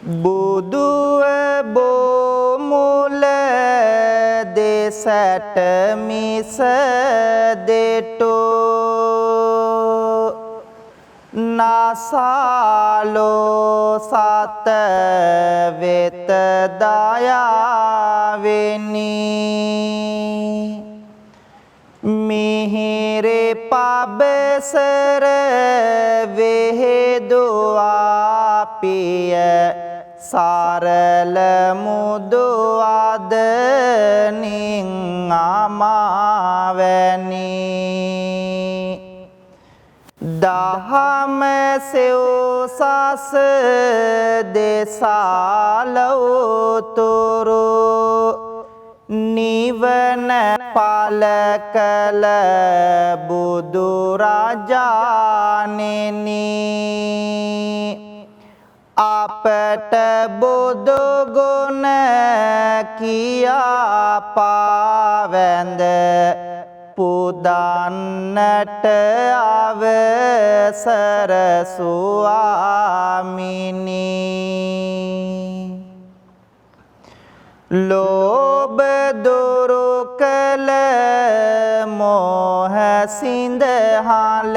බුදුව බොමුල දෙසට මිස දෙටෝ නසාලෝ සත වෙත දයාවෙනි මිහිරි පබසර වෙහෙදුවා පිය සරල මුදු අදනින් අමාවැනි දහම සෙව්සස දෙසාලවතුරු නිවන පල කළ බුදුරජාණෙනි අපට බුදු ගුණ කියා පාවැඳ පුදන්නට අවසර ස්වාමිනී ලෝභ දුරු කළ මෝහ සිඳහල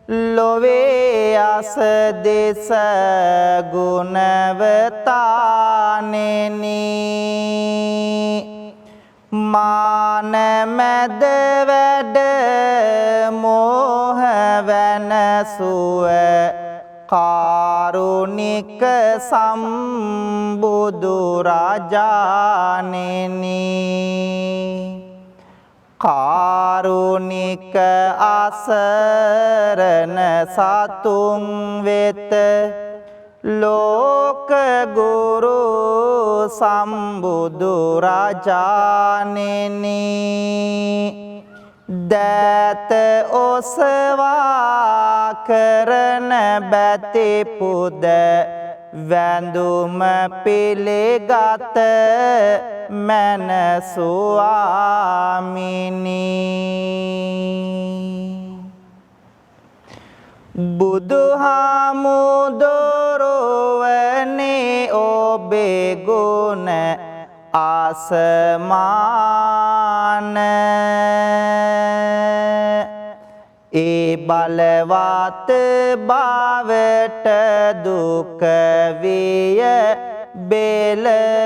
ලොවේ අස දෙස ගුණවතානෙනි මාන මැද වැඩ මෝහ වෙනසුව කාරුණික සම්බුදු රජාණෙනි කාරුණික අසරණ සතුන් වෙත ලෝක ගුරු සම්බුදු රජාණෙනි දත ඔසවා කරන බැති පුද වැඳුම පිළිගත මන ස්වාමිනී බුදුහාමුදුරුවනේ ඔබේ ගුණ ආසමාන ඒ බලවත් භාවයට දුක විය බෙලහීන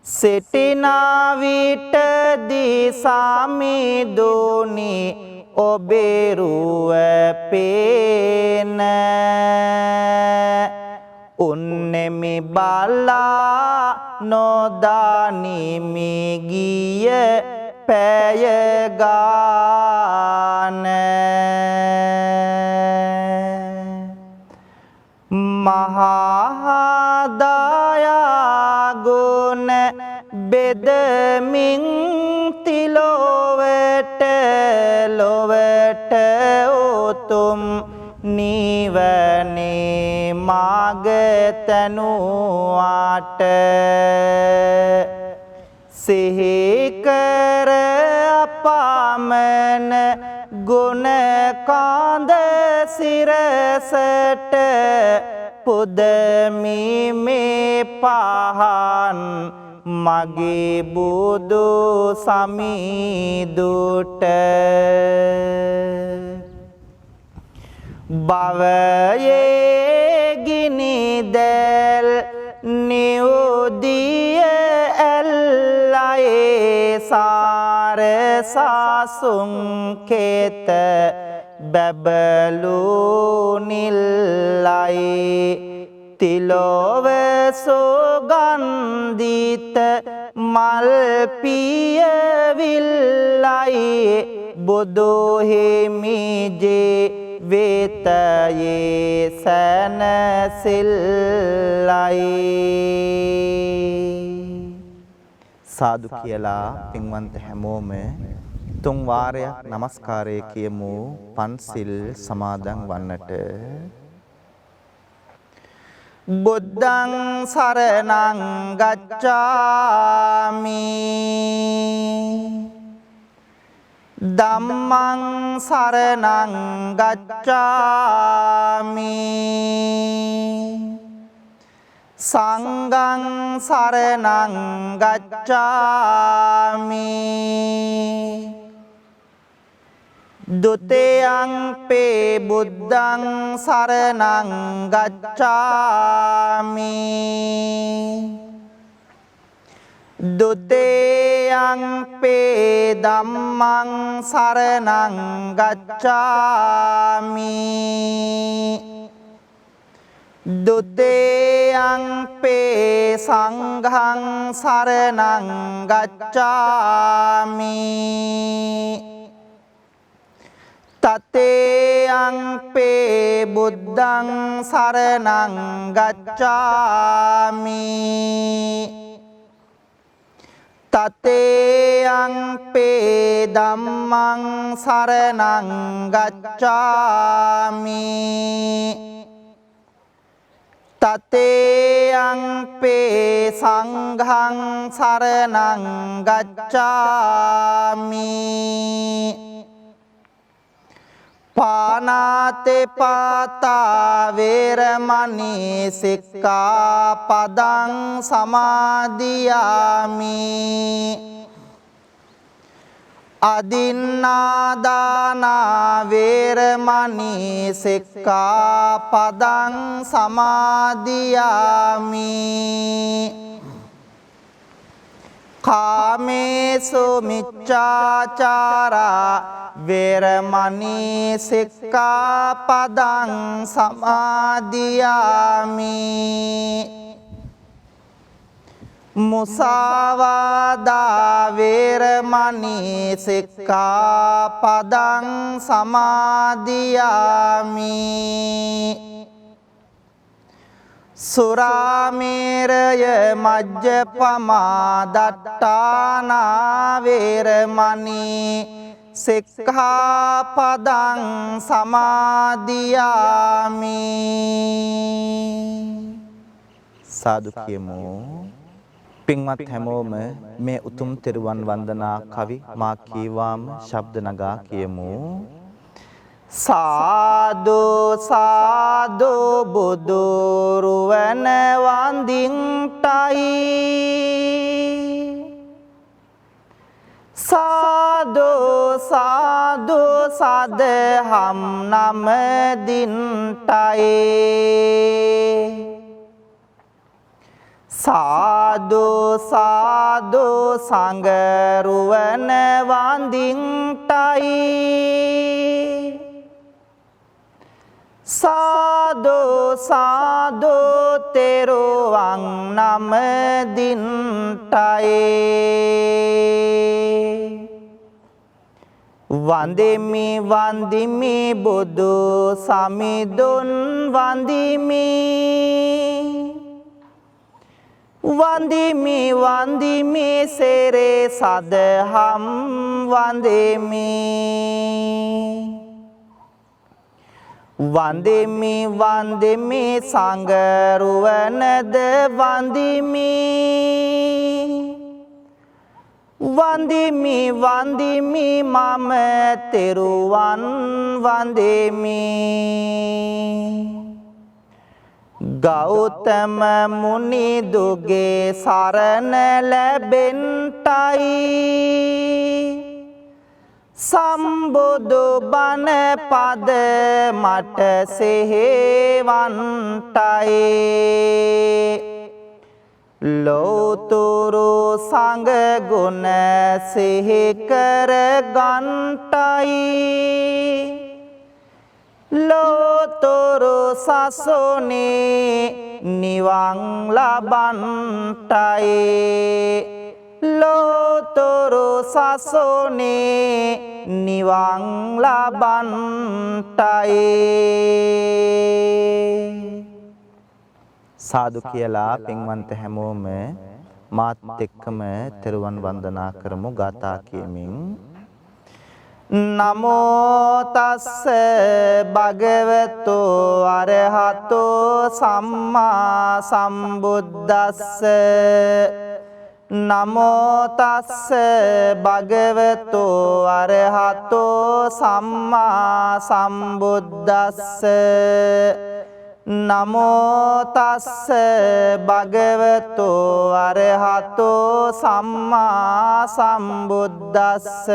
සිටිනා විටදී සමිඳුනි ඔබේ රුව පේන උන්නෙමි බලා නොදානිමි ගිය පැය ගාන මහා දයා ගුණ බෙදමින් තිලොවට ලොවට උතුම් නිවනේ මාග තනුවාට සිහි කර අපමණ ගුණ කාඳ සිරසට පුදමි මේ පහන් මගේ බුදු සමිඳුට භවයේ ගිනි දැල් නියුදිය ඇල්ලයේ සාර සාසුන් කෙත බැබලු නිල්ලයි තිලොව සුගන්ධිත මල් පියවිල්ලයි බුදු හිමිජේ වේතයේ සැනසෙල්ලයි සාදු කියලා පින්වන්ත හැමෝම තුන් වාරයක් নমස්කාරය කියමු පන්සිල් සමාදන් වන්නට බුද්ධං සරණං ගච්ඡාමි ධම්මං සරණං ගච්ඡාමි සංඝං සරණං ගච්ඡාමි ဒုတိယံ පේ බුද්ධං සරණං ගච්ඡාමි ဒုတိယံ පේ ධම්මං සරණං ගච්ඡාමි ဒုတိယံ පේ සංඝං සරණං ගච්ඡාමි တတေယံ පේ බුද්ධං සරණං ගච්ඡාමි တတေယံ පේ ධම්මං සරණං ගච්ඡාමි တတေယံ පේ සංඝං සරණං ගච්ඡාමි ပါဏာတိပါတာဝေရမဏိសិក្ខាပဒံ សមាදිយាមិ អឌិន្នាដានាវេរមណីសិក្ខាបដံ សមាදිយាមិ កាមេសុមិច្ឆាចារាវេរមណីសិក្ខាបដံ សមាදිយាមិ មុសាវាដាវេរមណីសិក្ខាបដံ សមាදිយាមិ សុរាមេរយមជ្ជបមាដត្តានាវេរមណីសិក្ខាបដံ សមាදිយាមិ සාදු කියමු. පින්වත් හැමෝම මේ උතුම් තෙරුවන් වන්දනා කවි මා කීවාම ශබ්ද නගා කියමු. සාදු සාදු බුදු රුවන වඳින්ටයි සාදු සාදු සදහම් නමදින්ටයි සාදු සාදු සංගරුවන වඳින්ටයි සාදු සාදු තෙරුවන් නමදින්ටයි වන්දිමි වන්දිමි බුදු සමිඳුන් වන්දිමි වන්දිමි වන්දිමි සෙරේ සදහම් වන්දිමි වන්දිමි වන්දිමි සංගරුවනද වන්දිමි වන්දිමි වන්දිමි මම තෙරුවන් වන්දිමි ගෞතම මුනි දුගේ සරණ ලැබෙන්ටයි සම්බුදු බණ පද මට සෙහෙවන්ටයි ලෝතුරු සංඝ ගුණ සිහි කර ගන්ටයි ලෝතුරු සසුනේ නිවන් ලබන්ටයි ලෝතුරු සසුනේ නිවන් ලබන්ටයි සාදු කියලා පින්වන්ත හැමෝම මාත් එක්කම තෙරුවන් වන්දනා කරමු ගාථා කියමින් නමෝ තස්ස භගවතු අරහතෝ සම්මා සම්බුද්දස්ස නමෝ තස්ස භගවතු අරහතෝ සම්මා සම්බුද්දස්ස නමෝ තස්ස භගවතු අරහතෝ සම්මා සම්බුද්දස්ස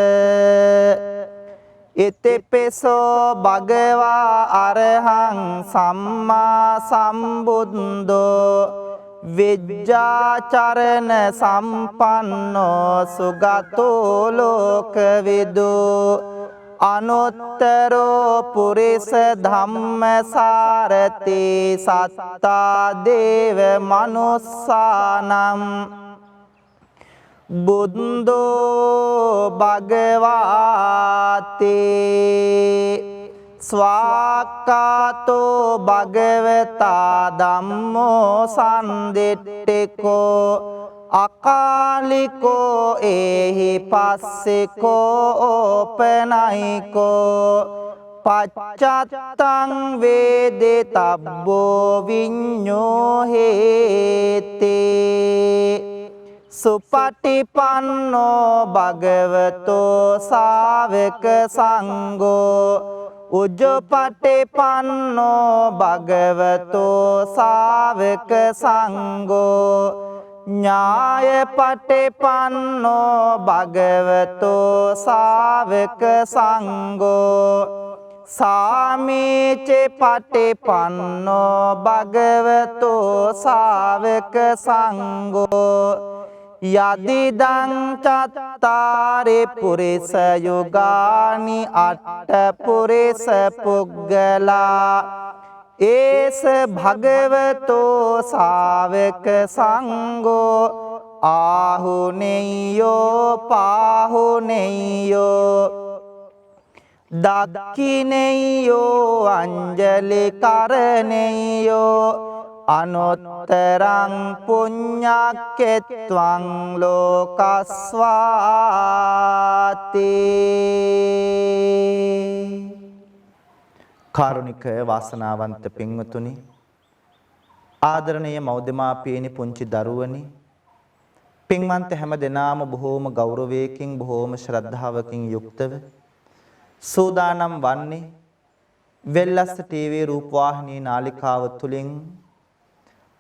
ඉතිපිසෝ භගවා අරහං සම්මා සම්බුද්දෝ විජ්ජාචරණ සම්පන්නෝ සුගතෝ ලෝකවිදු අනුත්තරෝ පුරිස ධම්මසාරති සත්තා දේව මනුස්සානම් බුද්ධෝ භගවාති ස්වාක්ඛාතෝ භගවතා ධම්මෝ සම්දිට්ඨිකෝ අකාලිකෝ ඒහි පස්සිකෝ ඕපනයිකෝ පච්චත්තං වේදිතබ්බෝ විඤ්ඤෝ හේති සුපටිපන්නෝ භගවතෝ ශාවක සංඝෝ උජ්ජපටිපන්නෝ භගවතෝ ශාවක සංඝෝ ඥායපටිපන්නෝ භගවතෝ ශාවක සංඝෝ සාමීච පටිපන්නෝ භගවතෝ ශාවක සංඝෝ යදිදං චත්තාරි පුරිස යුගානි අට්ඨ පුරිස පුග්ගලා ඒස භගවතෝ ශාවක සංඝෝ ආහුනේයෝ පාහුනේයෝ දක්ඛිනේයෝ අංජලි කරණේයෝ අනුත්තරං පුඤ්ඤක්කෙත්වං ලෝකස්වාති කාරුණික වාසනාවන්ත පින්වතුනි ආදරණීය මව්දෙමාපියනි පුංචි දරුවනි පින්වන්ත හැම දෙනාම බොහෝම ගෞරවයකින් බොහෝම ශ්‍රද්ධාවකින් යුක්තව සූදානම් වන්නේ වෙල්ලස්ස ටීවී රූපවාහිනී නාලිකාව තුලින්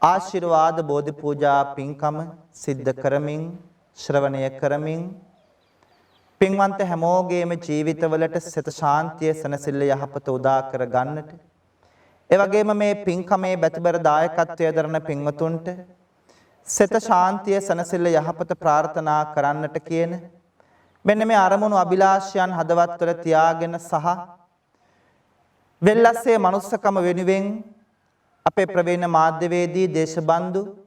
ආශිර්වාද බෝධි පූජා පින්කම සිද්ධ කරමින් ශ්‍රවණය කරමින් පින්වන්ත හැමෝගේම ජීවිතවලට සිත ශාන්තිය සනසිල්ල යහපත උදා කර ගන්නට ඒ වගේම මේ පින්කමේ බැතිබර දායකත්වයේ දරන පින්වතුන්ට සිත ශාන්තිය සනසිල්ල යහපත ප්‍රාර්ථනා කරන්නට කියන මෙන්න මේ අරමුණු අභිලාෂයන් හදවත්වල තියාගෙන සහ වෙල්ලස්සේ මනුස්සකම වෙනුවෙන් අපේ ප්‍රවීණ මාධ්‍යවේදී දේශබන්දු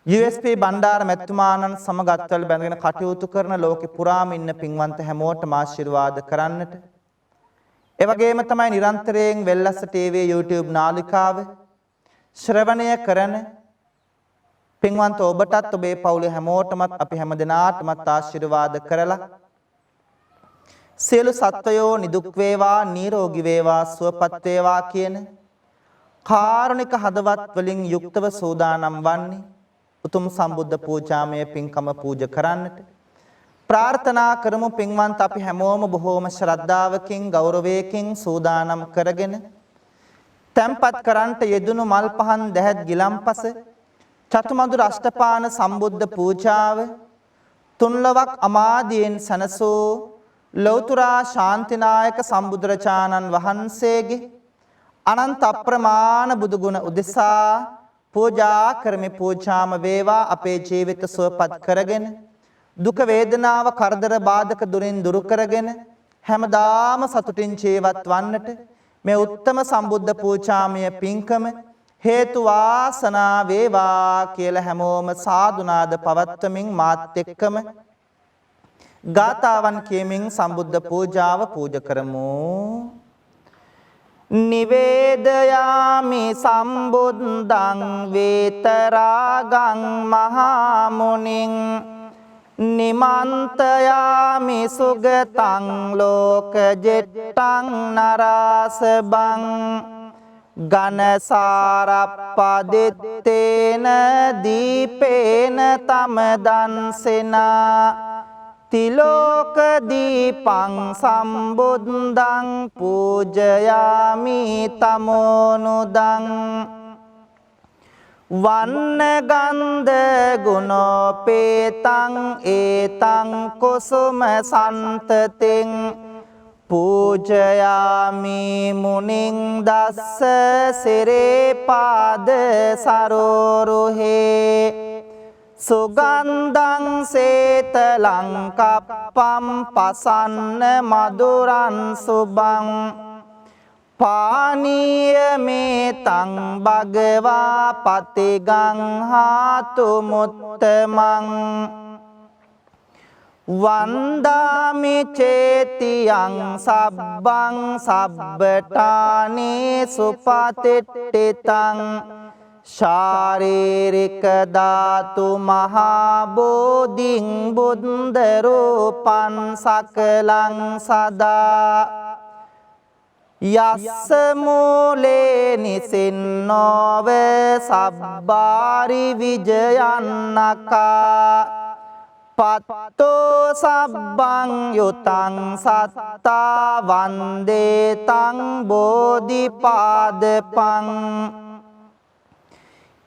USP බණ්ඩාර මැතිතුමාණන් සමග අත්වල බැඳගෙන කටයුතු කරන ලෝකෙ පුරාම ඉන්න පින්වන්ත හැමෝටම ආශිර්වාද කරන්නට ඒ වගේම තමයි නිරන්තරයෙන් වෙල්ලස්ස TV YouTube නාලිකාව ශ්‍රවණය කරන පින්වන්ත ඔබටත් ඔබේ පවුලේ හැමෝටමත් අපි හැමදෙනාටමත් ආශිර්වාද කරලා සියලු සත්වයෝ නිදුක් වේවා නිරෝගී වේවා සුවපත් වේවා කියන කාරුණික හදවත් වලින් යුක්තව සූදානම් වන්නේ උතුම් සම්බුද්ධ පූජාමය පින්කම පූජා කරන්නට ප්‍රාර්ථනා කරමු පින්වන්ත අපි හැමෝම බොහෝම ශ්‍රද්ධාවකින් ගෞරවයකින් සූදානම් කරගෙන තැන්පත් කරන්ට යෙදුණු මල් පහන් දැහැත් ගිලම්පස චතුමදුර අෂ්ටපාන සම්බුද්ධ පූජාව තුන්ලවක් අමාදියෙන් සනසූ ලෞතුරා ශාන්තිනායක සම්බුදුරජාණන් වහන්සේගේ අනන්ත අප්‍රමාණ බුදුගුණ උදෙසා පූජා කරමි පූජාම වේවා අපේ ජීවිත සුවපත් කරගෙන දුක වේදනාව කරදර බාධක දුරින් දුරු කරගෙන හැමදාම සතුටින් ජීවත් වන්නට මේ උත්තම සම්බුද්ධ පූජාමය පින්කම හේතු වාසනා වේවා කියලා හැමෝම සාදුනාද පවත්වමින් මාත් එක්කම ගාතාවන් කියමින් සම්බුද්ධ පූජාව පූජා කරමු. නිවේදයාමි සම්බුද්ධං වේතරාගං මහා මුනිං නිමන්තයාමි සුගතං ලෝකජෙට්ටං නරාසබං ගනසාරප්පදිත්තේන දීපේන තමදන්සෙනා තිලෝක දීපං සම්බුද්ධං පූජයාමි තමෝනුදං වන්න ගන්ධ ගුණෝපේතං ඒතං කුසුම සන්තතින් පූජයාමි මුනිං දස්ස සිරේපාද සරෝරුහේ සුගන්ධං සේතලං කප්පම් පසන්න මధుරං සුබං පානීයමේතං භගවා පතිගං හාතු මුත්තමං වන්දාමි චේතියං සබ්බං සබ්බටානේ සුපතිට්ඨිතං ශාරීරික ධාතු මහා බෝධිං බුද්ධ රූපං සකලං සදා යස්ස මූලේ නිසින්නෝව සබ්බාරි විජයන්නකා පත්තෝ සබ්බං යුතං සත්තා වන්දේතං බෝධිපාදපං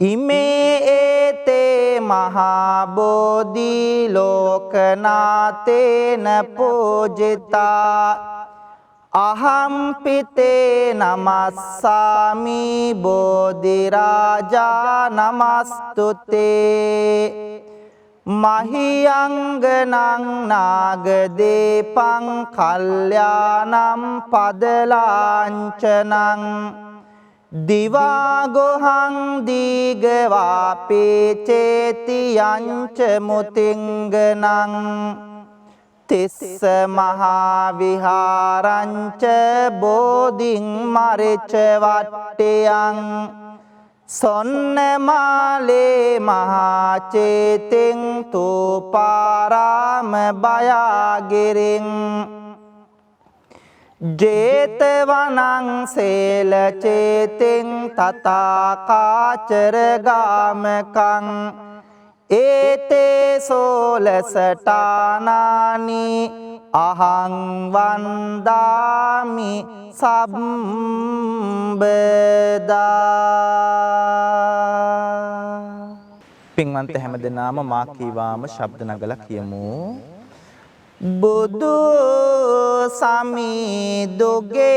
ඉමේ ඒතේ මහා බෝධි ලෝකනාතේන පූජිතා අහම්පිතේ නමස්සාමි බෝධිරාජා නමස්තුතේ මහියංගනං නාගදීපං කල්යාණං පදලාංචනං දිවාගොහං දීගවාපේ චේතියංච මුතිංගනං තිස්ස මහා විහාරංච බෝධිං මරිච වට්ටයං සොන්නමාලේ මහා චේතින් තූපාරාම බයාගිරින් ජේතවනං සේල චේතින් තථාකාචර ගාමකං ඒතේ සෝලසටානානි අහං වන්දාමි සම්බදා. පින්වන්ත හැමදෙනාම මා කීවාම ශබ්ද නගලා කියමු. බුදු සමිදුගේ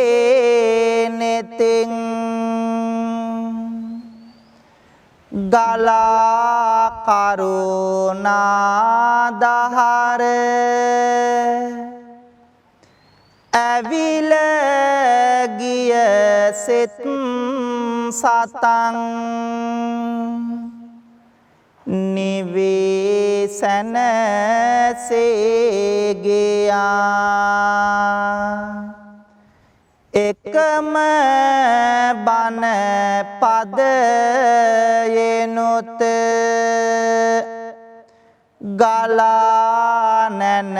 නෙතින් ගලා කරුණා දහර ඇවිල ගිය සිත් සතං නිවේසන සේගයා එකම බණ පදයෙනුත ගලා නැන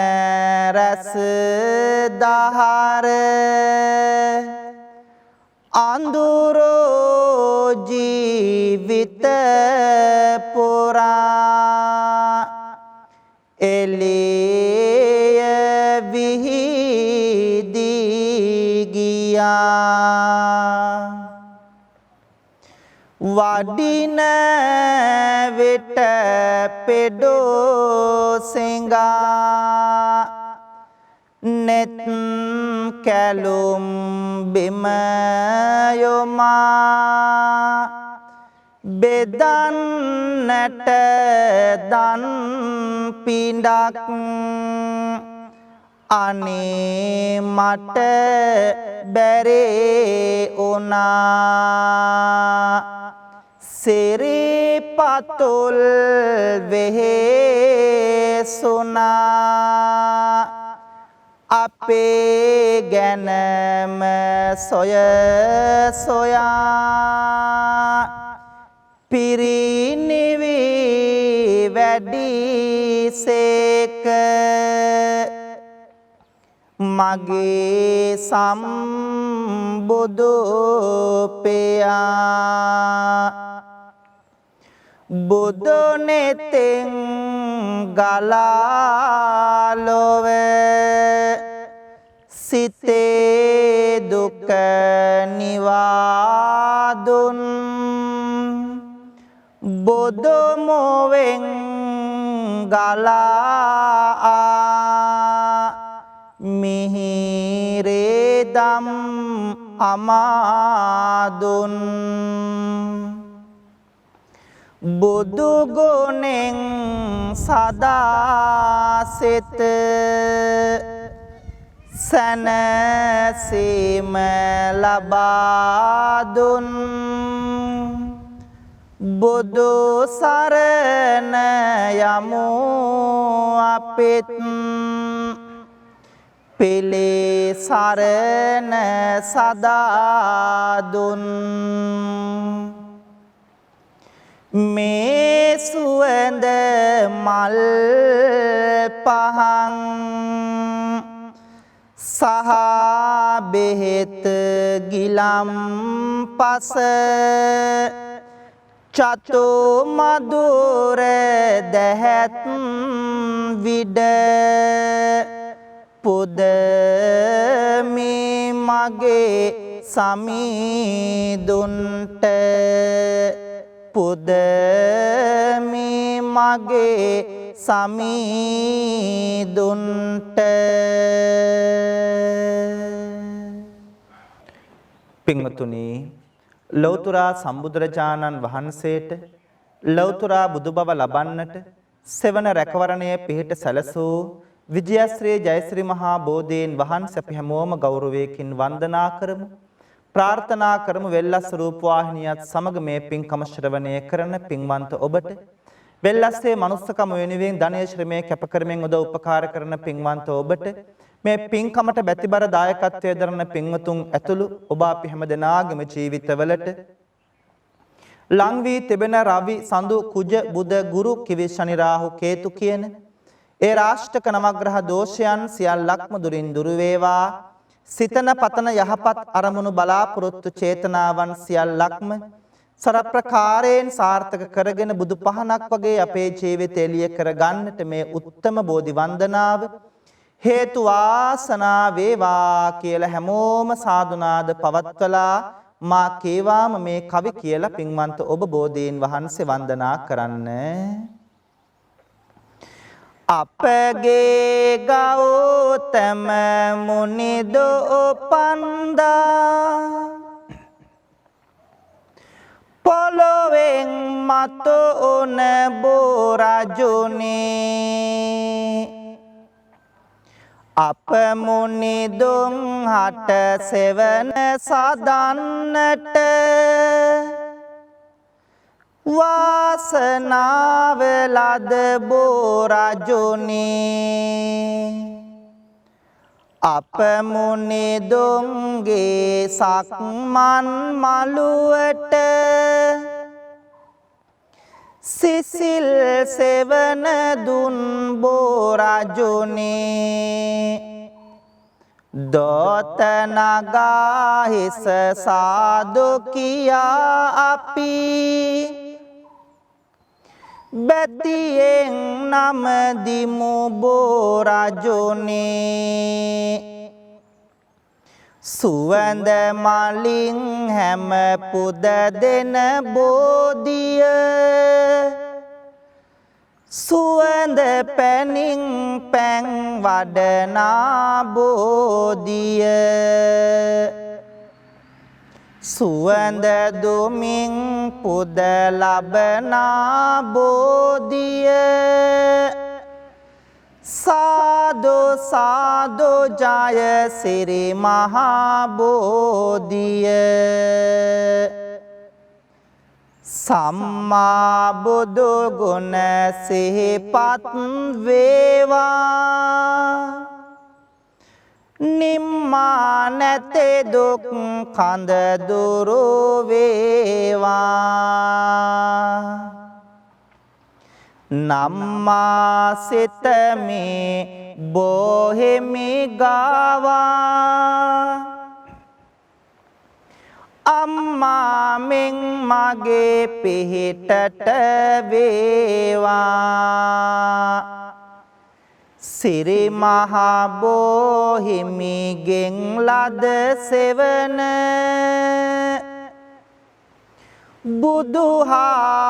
රස දහර අඳුරෝ ජීවිත පුරා එළිය විහිදී ගියා වඩින විට පෙඩෝ සිඟා නෙත් කැලුම් බිම යොමා බෙදන්නට දන් පිඬක් අනේ මට බැරේ උනා සිරිපතුල් වෙහෙසුනා අපේ ගැනම සොය සොයා පිරිනිවි වැඩිසේක මගේ සම්බුද්ධ බුදු පියා බුදු නෙතෙන් ගලා ලොවේ සිතේ දුක නිවාදුන් බුදු මොවෙන් ගලා මිහිරේ දම් අමාදුන් බුදු ගුණෙන් සදා සිත සැනසීම ලබා දුන් බුදු සරණ යමු අපිත් පිළි සරණ සදා දුන් මේ සුවඳ මල් පහන් සහ බෙහෙත් ගිලම් පස චතු මధుර දැහැත් විඩ පුදමි මගේ සමීදුන්ට පුදමි මගේ සමීදුන්ට පින්වතුනි ලෞතර සම්බුදුරජාණන් වහන්සේට ලෞතර බුදු බව ලබන්නට සෙවන රැකවරණයේ පිහිට සැලසූ විජයශ්‍රී ජයශ්‍රී මහා බෝධීන් වහන්සේ අපි හැමෝම ගෞරවයෙන් වන්දනා කරමු ප්‍රාර්ථනා කරමු වෙල්ලස් රූපවාහිනියත් සමග මේ පින්කම ශ්‍රවණය කරන පින්වන්ත ඔබට වෙල්ලස්සේ මනුස්සකම වෙනුවෙන් ධනය ශ්‍රමයේ කැප කරමින් උදව් උපකාර කරන පින්වන්ත ඔබට මේ පින්කමට බැතිබර දායකත්වයේ දරන පින්වතුන් ඇතුළු ඔබ අපි හැම දෙනාගේම ජීවිතවලට ලං වී තිබෙන රවි සඳු කුජ බුද ගුරු කිවි ශනි රාහු කේතු කියන ඒ රාෂ්ටක නවග්‍රහ දෝෂයන් සියල්ලක්ම දුරින් දුර වේවා සිතන පතන යහපත් අරමුණු බලාපොරොත්තු චේතනාවන් සියල්ලක්ම සරප්‍රකාරයෙන් සාර්ථක කරගෙන බුදු පහනක් වගේ අපේ ජීවිතය එළිය කර ගන්නට මේ උත්තම බෝධි වන්දනාව හේතු වාසනා වේවා කියලා හැමෝම සාදුනාද පවත්වලා මා කේවාම මේ කවි කියලා පින්වන්ත ඔබ බෝධීන් වහන්සේ වන්දනා කරන්න. අපගේ ගෞතම මුනිදෝ පන්දා පොළොවෙන් මතු උන බෝරජුනේ අප මුනිදුන් හට සෙවන සදන්නට වාසනාව ලද බෝරජුනේ අප මුනිදුන්ගේ සක්මන් මළුවට සිසිල් සෙවන දුන් බෝරජුනේ දොත නගා හිස සාදු කියා අපි බැතියෙන් නම දිමු බෝරජුනේ සුවඳ මලින් හැම පුද දෙන බෝධිය සුවඳ පැනින් පැන් වඩනා බෝධිය සුවඳ දුමින් පුද ලබනා බෝධිය සාදු සාදු ජය සිරි මහා බෝධිය සම්මා බුදු ගුණ සිහිපත් වේවා නිම්මා නැතේ දුක් කඳ දුරු වේවා නම්මා සිතමේ බොහෙමි ගාවා අම්මා මෙන් මගේ පිහිටට වේවා සිරි මහ බෝහිමිගෙන් ලද සෙවන බුදුහාමුදුරුවෝ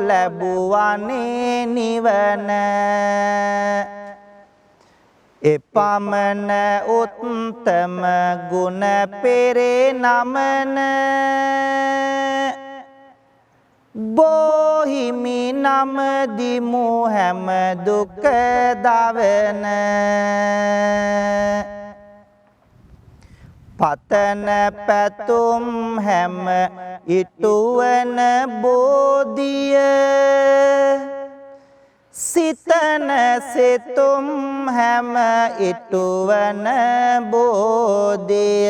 ලැබුවනේ නිවන එපමණ උත්තම ගුණ පෙරේ නමන බෝහිමි නම දිමු හැම දුක දවන පතන පැතුම් හැම ඉටුවන බෝධිය සිතන සිතුම් හැම ඉටුවන බෝධිය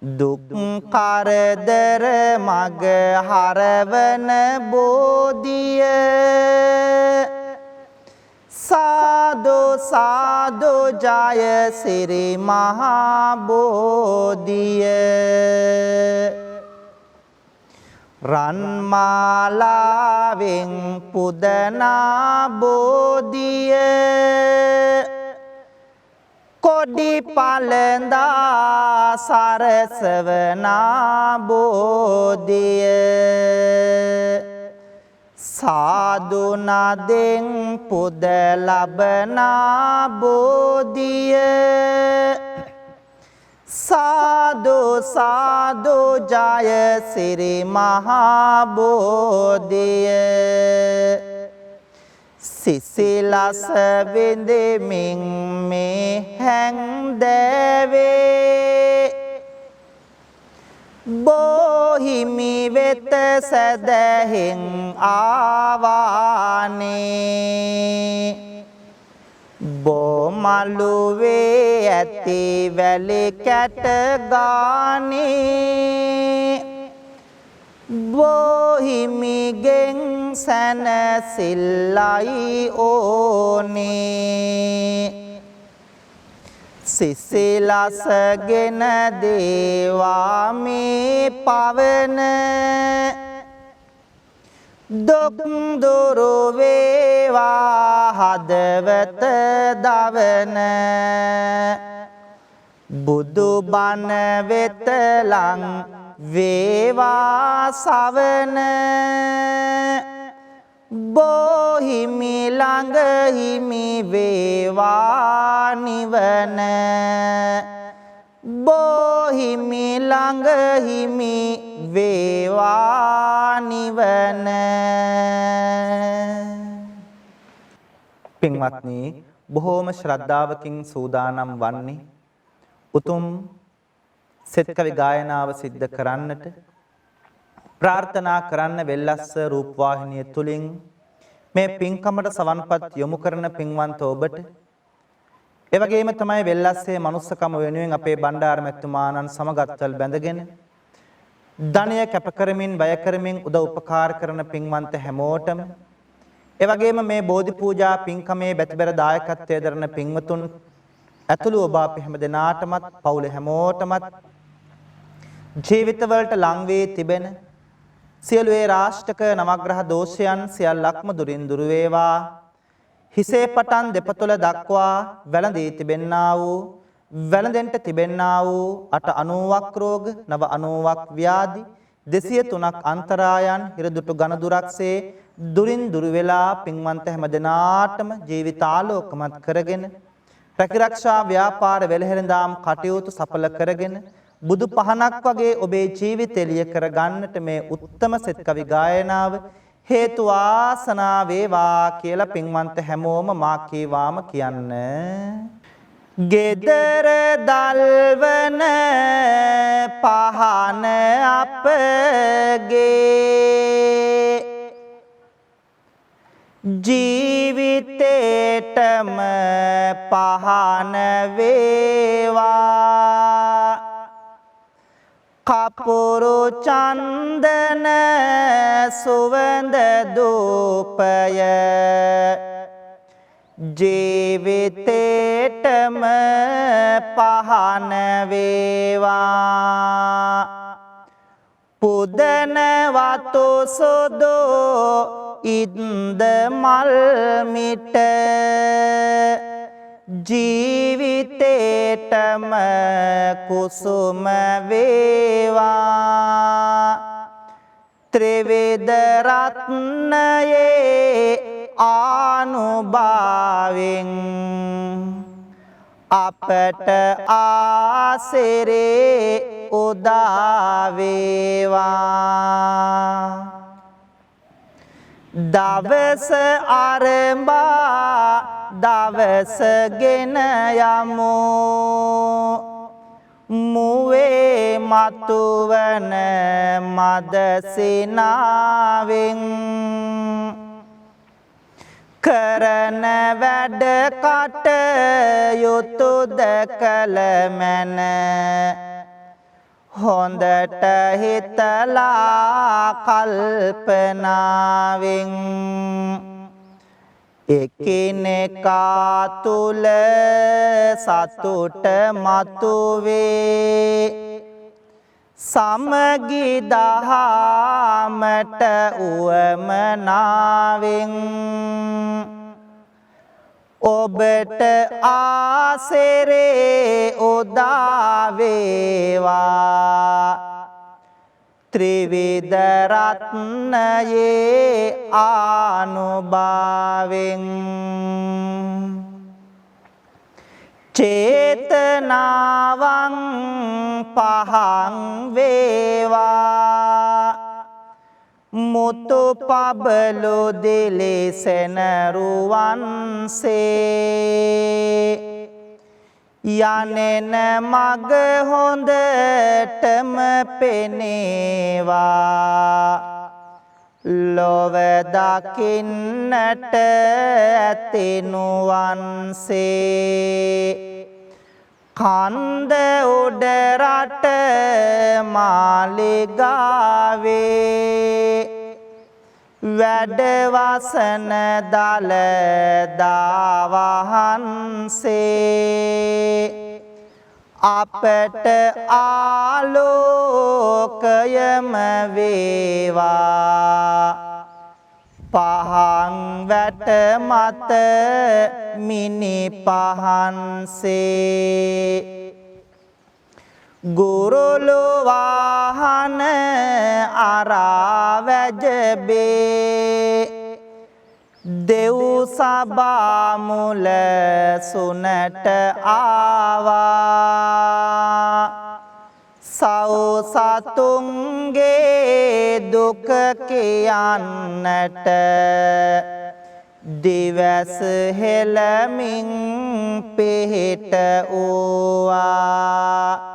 දුක් කරදර මග හරවන බෝධිය සාදු සාදු ජය සිරි මහා බෝධිය රන්මාලාවෙන් පුදනා බෝධිය කොඩි පළඳා සරසවනා බෝධිය සාදු නදෙන් පුද ලබනා බෝධිය සාදු සාදු ජය සිරි මහා බෝධිය සිසිලස විඳෙමින් මේ හැන්දෑවේ බෝහිමි වෙත සැදැහෙන් ආවානේ බෝමළුවේ ඇති වැලි කැට ගානේ බෝහිමිගෙන් සැනසිල්ලයි ඕනේ සිසිලසගෙන දේවා මේ පවන දුක් දුරු වේවා හදවත දවන බුදු බණ වෙත ලං වේවා සවන බෝහිමි ළඟ හිමි වේවා නිවන බෝහිමි ළඟ හිමි වේවා නිවන පින්වත්නි බොහෝම ශ්‍රද්ධාවකින් සූදානම් වන්නේ උතුම් සෙත් කවි ගායනාව සිද්ධ කරන්නට ප්‍රාර්ථනා කරන්න වෙල්ලස්ස රූපවාහිනිය තුලින් මේ පින්කමට සවන්පත් යොමු කරන පින්වන්ත ඔබට ඒ වගේම තමයි වෙල්ලස්සේ මනුස්සකම වෙනුවෙන් අපේ බණ්ඩාර මැතිතුමාණන් සමගත්වල් බැඳගෙන ධනය කැප කරමින් වැය කරමින් උදව් උපකාර කරන පින්වන්ත හැමෝටම ඒ වගේම මේ බෝධි පූජා පින්කමේ බැතිබර දායකත්වයේ දරන පින්වතුන් ඇතුළු ඔබ අපි හැම දෙනාටමත් පවුල හැමෝටමත් ජීවිතවලට ලං වී තිබෙන සියලු ඒ රාෂ්ටක නවග්‍රහ දෝෂයන් සියල්ලක්ම දුරින් දුර වේවා හිසේ පටන් දෙපතුල දක්වා වැළඳී තිබෙන්නා වූ වැළඳෙන්ට තිබෙන්නා වූ 890ක් රෝග 990ක් ව්‍යාධි 203ක් අන්තරායන් හිරදුටු ඝනදුරක්සේ දුරින් දුර වෙලා පින්වන්ත හැම දෙනාටම ජීවිතාලෝකමත් කරගෙන රැකිරක්ෂා ව්‍යාපාර වෙළහෙළඳාම් කටයුතු සඵල කරගෙන බුදු පහනක් වගේ ඔබේ ජීවිතය එළිය කර ගන්නට මේ උත්තම සෙත් කවි ගායනාව හේතු වාසනා වේවා කියලා පින්වන්ත හැමෝම මා කීවාම කියන්න. ගෙදර දල්වන පහන අපගේ ජීවිතේටම පහන වේවා කපුරු චන්දන සුවඳ දූපය ජීවිතේටම පහන වේවා පුදන වතු සුදු ඉන්ද මල් මිට ජීවිතේටම කුසුම වේවා ත්‍රිවිධ රත්නයේ ආනුභාවෙන් අපට ආසිරේ උදා වේවා දවස ආරම්භා දවස ගෙන යමු මුවේ මතුවන මදසිනාවෙන් කරන වැඩ කටයුතු දැකල මැන හොඳට හිතලා කල්පනාවෙන් එකිනෙකා තුල සතුට මතුවේ සමගි දහමට උවමනාවෙන් ඔබට ආසිරේ උදා වේවා ත්‍රිවිධ රත්නයේ ආනුභාවෙන් චේතනාවං පහං වේවා මුතු පබලු දිලිසෙන රුවන්සේ යනෙන මග හොඳටම පෙනේවා ලොව දකින්නට ඇතිනුවන්සේ කන්ද උඩ රට මාලිගාවේ වැඩවසන දළදා වහන්සේ අපට ආලෝකයම වේවා පහන් වැට මත මිනි පහන්සේ ගුරුලු වාහන අරා වැජබේ දෙව් සභා මුල සුනට ආවා සතුන්ගේ දුක කියන්නට දිවස හෙළමින් පිහිට වූවා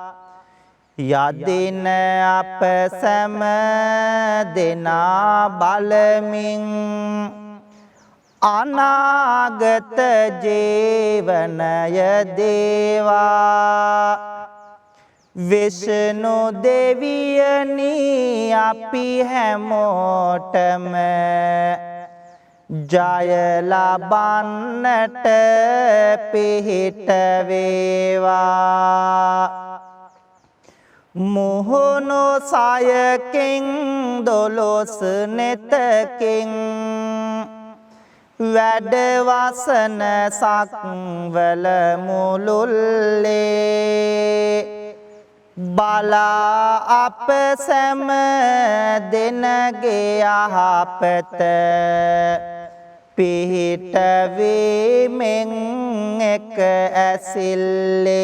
යදින අප සැම දෙනා බලමින් අනාගත ජීවනය දේවා විෂ්ණු දෙවියනි අපි හැමෝටම ජය ලබන්නට පිහිට වේවා මුහුණු සයකින් දොළොස් නෙතකින් වැඩවසන සක්වල මුළුල්ලේ බලා අප සැම දෙනගේ යහපත පිහිට වීමෙන් එක ඇසිල්ලේ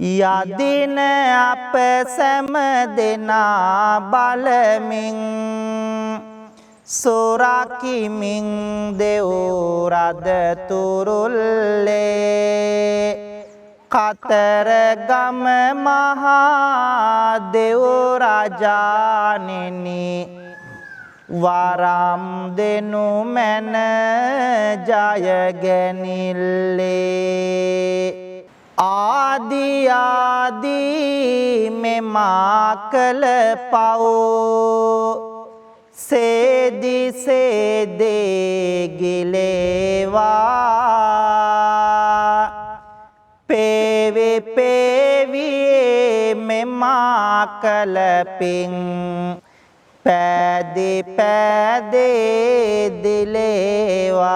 යදින අප සැම දෙනා බලමින් සොරකිමින් දෙව් රද තුරුල්ලේ කතරගම මහා දෙව් රජාණෙනි වරම් දෙනු මැන ජයගැනිල්ලේ ආදී මෙමා කළ පව් සේදි සේදේ ගිලේවා පේවි පේවියේ මෙමා කලපින් පෑදි පෑදේ දිලේවා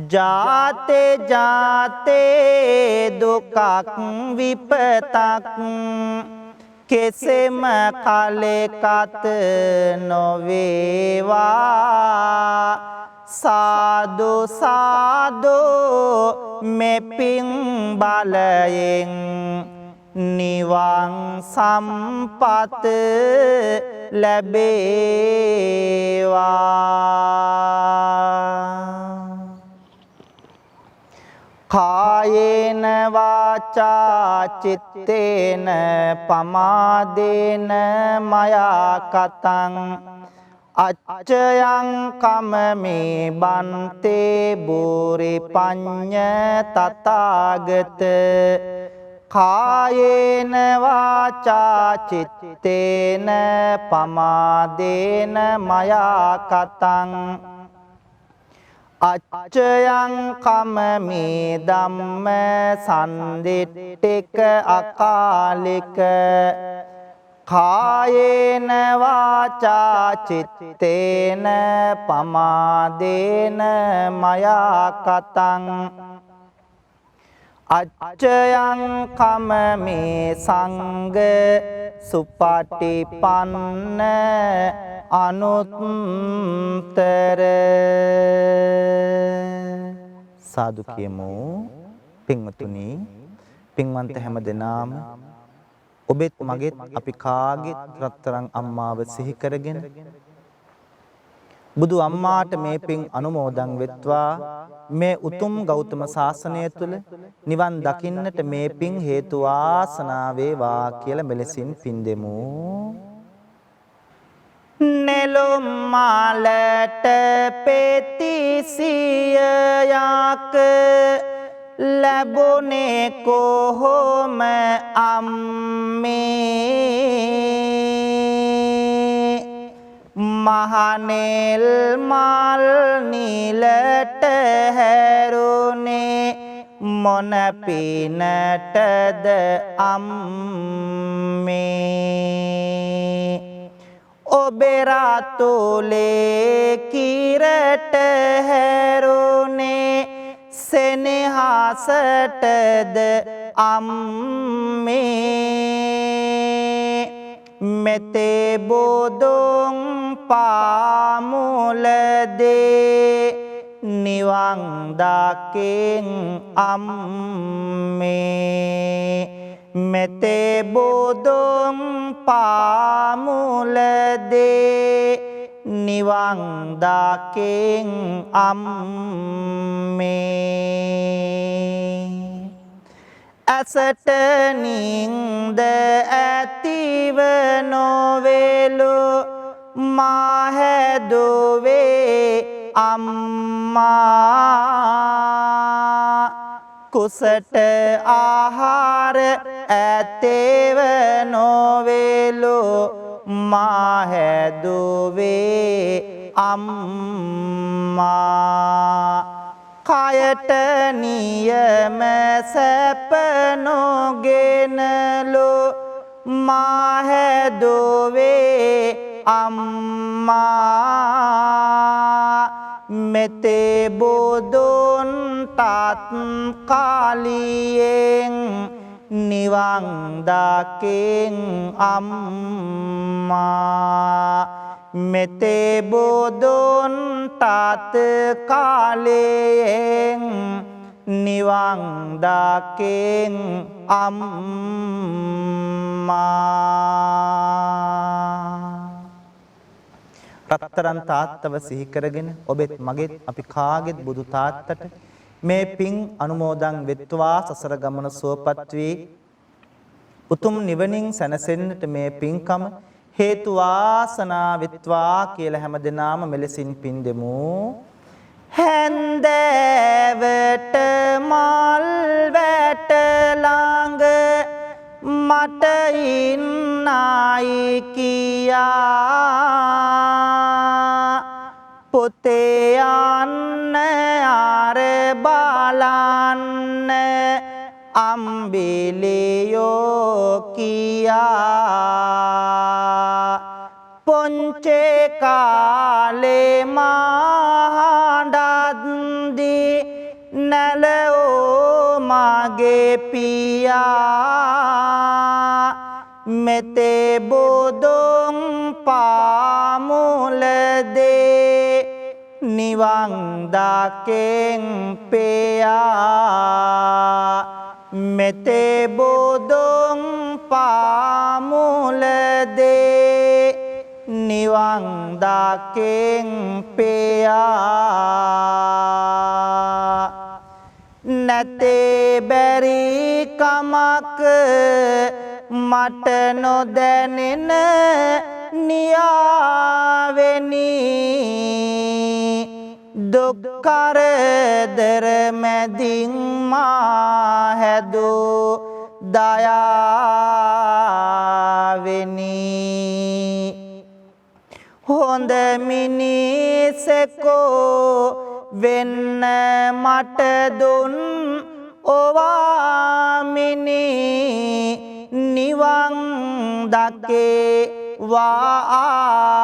ජාතේ ජාතේ දුකක් විපතක් කෙසෙම කලෙකත නොවේවා සාදු සාදු මෙපින් බලයෙන් නිවන් සම්පත ලැබේවා කායේන වාචා චිත්තේන පමාදේන මයා කතං අච්චයං කමමේ බන්තේ බෝරි පඤ්ඤ තථාගත කායේන වාචා චිත්තේන පමාදේන මයා කතං අච්චයං කමමේ ධම්ම සන්දිට්ඨික අකාලික කායේන වාචා චිත්තේන පමාදේන මයා කතං අච්චයං කමමේ සංඝ සුපටිපන්න අනුත්තර සාදු කියමු පින්වතුනි පින්වන්ත හැම දෙනාම ඔබෙත් මගෙත් අපි කාගෙත් රත්තරන් අම්මාව සිහි කරගෙන බුදු අම්මාට මේ පින් අනුමෝදන් වෙත්වා මේ උතුම් ගෞතම සාසනය තුල නිවන් දකින්නට මේ පින් හේතු වාසනා වේවා කියලා මෙලෙසින් පින් දෙමු නෙළුම් මාලට පෙතිසියයක් ලැබුණේ කොහොම අම්මේ මහනෙල් මල් නිලට හැරුණේ මොන පිනටද අම්මේ ඔබේ රාතුලේ කිරට හැරුණේ සෙනෙහසටද අම්මේ මෙතේ බෝදුන් පාමුලදේ නිවන් දකින් අම්මේ මෙතේ බෝදුන් පාමුලදේ නිවන් දකින් අම්මේ ඇසට නින්ද ඇතිව නොවේලු මා හැදුවේ අම්මා කුසට ආහාර ඇතේව නොවේලු මා හැදුවේ අම්මා කයට නියම සැප නොගෙනලු මා හැදුවේ අම්මා මෙතේ බුදුන් තාත් කාලියෙන් නිවන් දකින් අම්මා මෙතේ බුදුන් තාත් කාලයෙන් නිවන් දකින් අම්මා රත්තරන් තාත්තව සිහි කරගෙන ඔබෙත් මගෙත් අපි කාගෙත් බුදු තාත්තට මේ පින් අනුමෝදන් වෙත්වා සසර ගමන සුවපත් වී උතුම් නිවනින් සැනසෙන්නට මේ පින්කම හේතු වාසනා වෙත්වා කියලා හැමදෙනාම මෙලෙසින් පින් දෙමු හැන්දෑවට මල් වැට ළඟ මට ඉන්න නයි කියා පුතේ යන්න ආර බලන්න අම්බිලියෝ කියා පොන්චේ කාලේ මහඬද්දි නැලෝ මගේ පියා මෙතේ බොදොන් පාමුලදේ නිවන් දකෙන් පෙයා මෙතේ බොදොන් පාමුලදේ නිවන් දකෙන් පෙයා නැතේ බැරි කමක් මට නොදැනෙන නියාවෙනි දුක් කරදර මැදින් මා හැදූ දයාවෙනි හොඳ මිනිසෙකෝ වෙන්න මට දුන් ඔවාමිනි නිවන් දකේ වාදර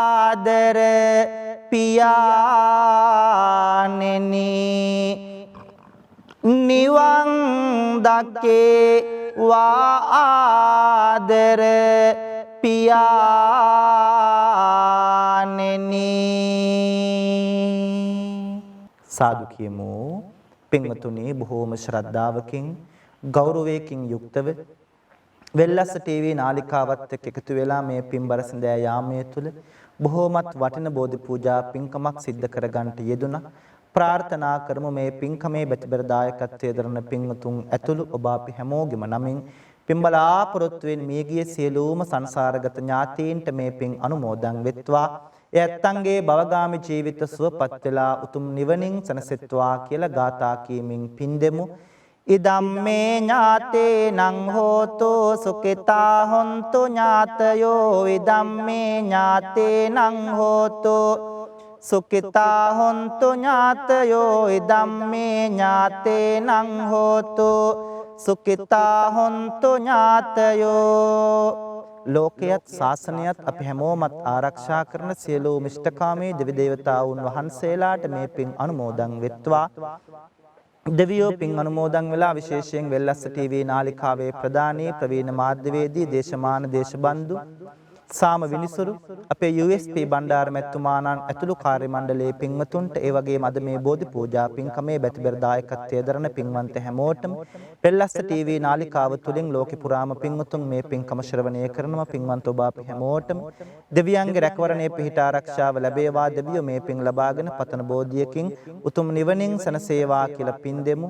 පියාණෙනි නිවන් දකේ වාදර පියාණෙනි සාදු කියමු පින්වතුනි බොහෝම ශ්‍රද්ධාවකින් ගෞරවයකින් යුක්තව වෙල්ලස්ස ටීවී නාලිකාවත් එක්ක එකතු වෙලා මේ පින්බර සඳෑ යාමයේ තුල බොහෝමත් වටින බෝධි පූජා පින්කමක් සිද්ධ කරගන්නට යෙදුණා. ප්‍රාර්ථනා කරමු මේ පින්කමේ බැතිබර දායකත්වයේ දරන පින්වතුන් ඇතුළු ඔබ අපි හැමෝගෙම නමින් පින්බලාපොරොත්තු වෙන මියගිය සියලුම සංසාරගත ඥාතීන්ට මේ පින් අනුමෝදන් වෙත්වා. ඒ ඇත්තන්ගේ භවගාමී ජීවිත සුවපත් වෙලා උතුම් නිවනින් සැනසෙත්වා කියලා ගාථා කියමින් පින් දෙමු. ඉදම්මේ ඥාතේනං හෝතු සුඛිතා හොන්තු ඥාතයෝ ඉදම්මේ ඥාතේනං හෝතු සුඛිතා හොන්තු ඥාතයෝ ඉදම්මේ ඥාතේනං හෝතු සුඛිතා හොන්තු ඥාතයෝ ලෝකයත් ශාසනයත් අපි හැමෝමත් ආරක්ෂා කරන සියලු මිෂ්ඨකාමී දෙවි දේවතාවුන් වහන්සේලාට මේ පින් අනුමෝදන් වෙත්වා. දෙවියෝ පින් අනුමෝදන් වෙලා විශේෂයෙන් වෙල්ලස්ස ටීවී නාලිකාවේ ප්‍රධානී ප්‍රවීණ මාධ්‍යවේදී දේශමාන දේශබන්දු සාම විනිසුරු අපේ USP බණ්ඩාර මැතිතුමාණන් ඇතුළු කාර්ය මණ්ඩලයේ පින්වතුන්ට ඒ වගේම අද මේ බෝධි පූජා පින්කමේ බැතිබර දායකත්වයේ දරන පින්වන්ත හැමෝටම වෙල්ලස්ස ටීවී නාලිකාව තුලින් ලෝකේ පුරාම පින්වතුන් මේ පින්කම ශ්‍රවණය කරනවා. පින්වන්ත ඔබ අපි හැමෝටම දෙවියන්ගේ රැකවරණය පිහිට ආරක්ෂාව ලැබේවා. දෙවියෝ මේ පින් ලබාගෙන පතන බෝධියකින් උතුම් නිවනින් සැනසේවා කියලා පින් දෙමු.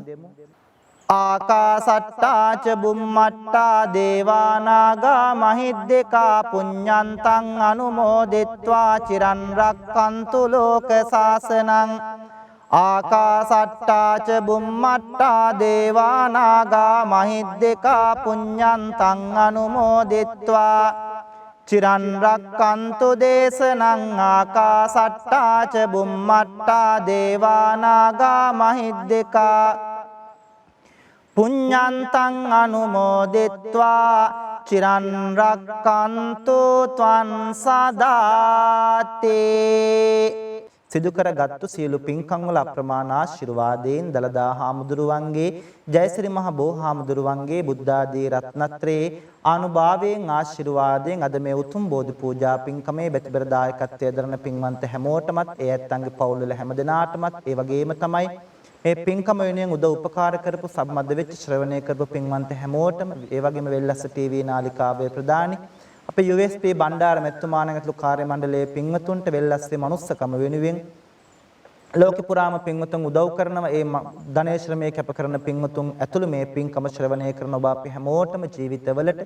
ආකාසට්ටා ච බුම්මට්ටා දේවා නාග මහිද්దికා පුඤ්ඤන්තං අනුමෝදිත්වා චිරන් රක්칸තු ලෝක සාසනං ආකාසට්ටා ච බුම්මට්ටා දේවා නාග මහිද්దికා පුඤ්ඤන්තං අනුමෝදිත්වා චිරන් රක්칸තු දේශනං ආකාසට්ටා ච බුම්මට්ටා දේවා නාග මහිද්దికා පුඤ්ඤන්තං අනුමෝදිත්වා චිරන් රක්칸තු ත්වං සදාති සිදු කරගත්තු සියලු පින්කම් වල අප්‍රමාණ ආශිර්වාදයෙන් දලදා හාමුදුරුවන්ගේ ජයසිරි මහ බෝ හාමුදුරුවන්ගේ බුද්ධ ආදී රත්නත්‍රයේ ආනුභාවයෙන් ආශිර්වාදයෙන් අද මේ උතුම් බෝධි පූජා පින්කමේ බැතිබර දායකත්වයේ දරන පින්වන්ත හැමෝටමත් ඒ ඇත්තන්ගේ පවුල් වල හැම දෙනාටමත් ඒ වගේම තමයි මේ පින්කම වෙනුවෙන් උදව් උපකාර කරපු සම්මත වෙච්ච ශ්‍රවණය කරපු පින්වන්ත හැමෝටම ඒ වගේම වෙල්ලස්ස ටීවී නාලිකාවේ ප්‍රධානී අපේ USP බණ්ඩාර මැතිතුමාණන් ඇතුළු කාර්ය මණ්ඩලයේ පින්වතුන්ට වෙල්ලස්සේ මනුස්සකම වෙනුවෙන් ලෝක පුරාම පින්වතුන් උදව් කරනවා. ඒ ධනය ශ්‍රමයේ කැප කරන පින්වතුන් ඇතුළු මේ පින්කම ශ්‍රවණය කරන ඔබ අපි හැමෝටම ජීවිතවලට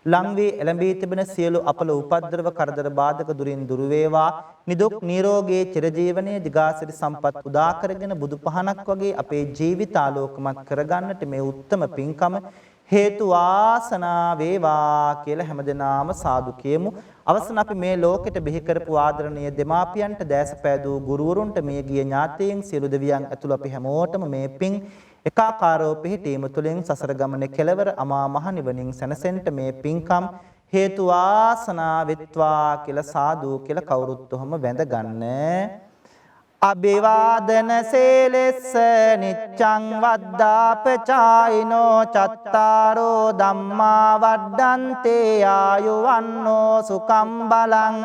ලං වී එළඹී තිබෙන සියලු අපල උපද්‍රව කරදර බාධක දුරින් දුර වේවා. නිදුක් නිරෝගී චිරජීවනයේ දිගාසිරි සම්පත් උදා කරගෙන බුදු පහනක් වගේ අපේ ජීවිත ආලෝකමත් කරගන්නට මේ උත්තම පින්කම හේතු වාසනා වේවා කියලා හැමදෙනාම සාදු කියමු. අවසන් අපි මේ ලෝකෙට බිහි කරපු ආදරණීය දෙමාපියන්ට දැස පෑදූ ගුරුවරුන්ට මේ ගිය ඥාතීන් සියලු දෙවියන් ඇතුළු අපි හැමෝටම මේ පිං එකාකාරව පිහිටීම තුළින් සසර ගමනේ කෙලවර අමා මහ නිවනින් සැනසෙන්න මේ පිංකම් හේතු වාසනා වෙත්වා කියලා සාදු කියලා කවුරුත් උහම වැඳ ගන්න. අභිවාදන සීලස්ස නිච්ඡං වද්දාපචායිනෝ චත්තාරෝ ධම්මා වඩ්ඩන්තේ ආයුවන්නෝ සුඛං බලං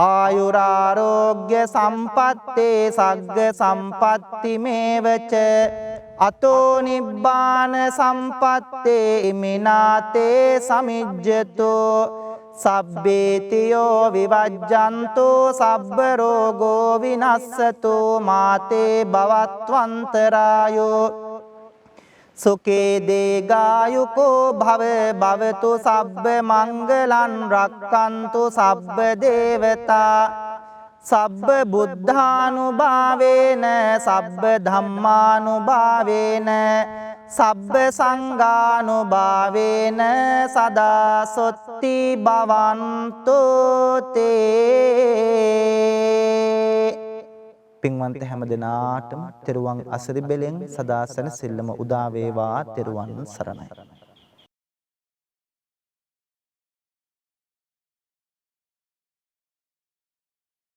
ආයුරාෝග්‍ය සම්පත්තේ සග්ග සම්පatti මේවච අතෝ නිබ්බාන සම්පත්තේ ඉමිනාතේ සමිජ්ජතෝ සබ්බේතියෝ විවජ්ජන්තෝ සබ්බ රෝගෝ විනස්සතෝ මාතේ භවත්වන්තරායෝ සුඛේ දේගායුකෝ භව භවතු සබ්බ මංගලං රක්칸තු සබ්බ දේවතා සබ්බ බුද්ධානුභාවේන සබ්බ ධම්මානුභාවේන සබ්බ සංඝානුභාවේන සදා සොත්ති භවන්තෝ තේ. පින්වන්ත හැම දිනාටම තෙරුවන් අසරි බෙලෙන් සදා සැනසෙල්ලම උදා වේවා. තෙරුවන් සරණයි.